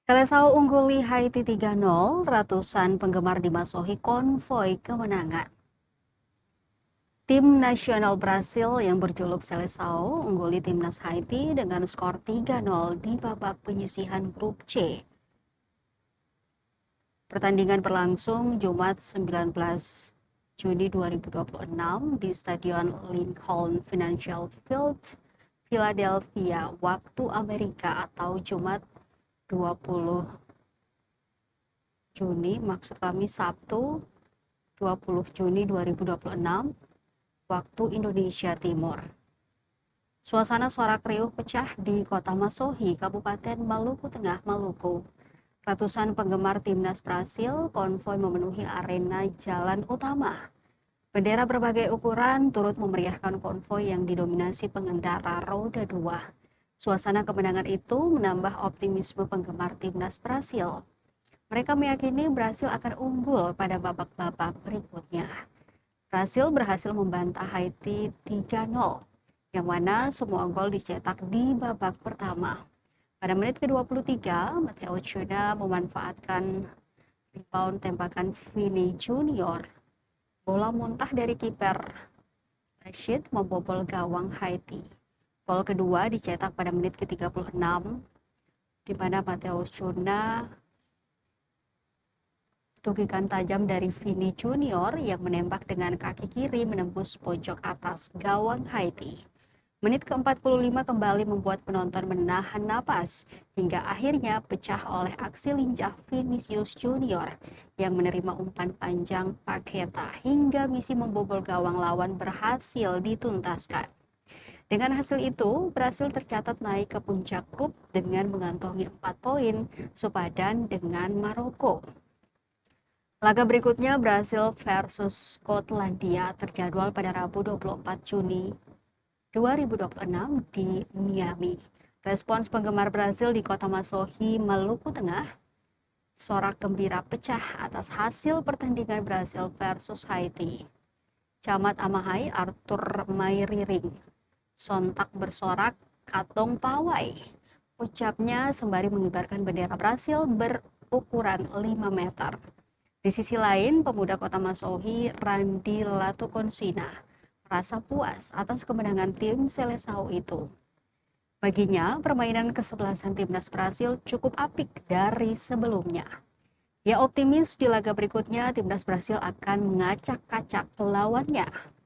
Seleção ungguli Haiti 3-0, ratusan penggemar dimasuhi konvoi kemenangan. Tim nasional Brasil yang berjuluk Seleção ungguli timnas Haiti dengan skor 3-0 di babak penyisihan grup C. Pertandingan berlangsung Jumat 19 Juni 2026 di Stadion Lincoln Financial Field, Philadelphia, waktu Amerika atau Jumat 20 Juni, maksud kami Sabtu 20 Juni 2026, waktu Indonesia Timur. Suasana sorak riuh pecah di Kota Masohi, Kabupaten Maluku Tengah, Maluku. Ratusan penggemar timnas Brasil konvoi memenuhi arena jalan utama. Bendera berbagai ukuran turut memeriahkan konvoi yang didominasi pengendara roda 2. Suasana kemenangan itu menambah optimisme penggemar timnas Brasil. Mereka meyakini Brasil akan unggul pada babak-babak berikutnya. Brasil berhasil membantah Haiti 3-0, yang mana semua gol dicetak di babak pertama. Pada menit ke-23, Matteo Cunha memanfaatkan rebound tembakan Vini Junior. Bola muntah dari kiper Rashid membobol gawang Haiti. Gol kedua dicetak pada menit ke-36, di mana Matteo Cunha tukikan tajam dari Vini Junior yang menembak dengan kaki kiri menembus pojok atas gawang Haiti. Menit ke-45 kembali membuat penonton menahan napas hingga akhirnya pecah oleh aksi lincah Vinicius Junior yang menerima umpan panjang Paqueta hingga misi membobol gawang lawan berhasil dituntaskan. Dengan hasil itu, Brasil tercatat naik ke puncak grup dengan mengantongi 4 poin sepadan dengan Maroko. Laga berikutnya Brasil versus Skotlandia terjadwal pada Rabu 24 Juni 2026 di Miami. Respons penggemar Brasil di Kota Masohi, Maluku Tengah, sorak gembira pecah atas hasil pertandingan Brasil versus Haiti. Camat Amahai Arthur Mairiring sontak bersorak katong pawai. Ucapnya sembari mengibarkan bendera Brasil berukuran 5 meter. Di sisi lain, pemuda Kota Masohi Randy Latukonsina merasa puas atas kemenangan tim Seleção itu. Baginya, permainan kesebelasan timnas Brasil cukup apik dari sebelumnya. Ia optimis di laga berikutnya timnas Brasil akan mengacak-kacak lawannya.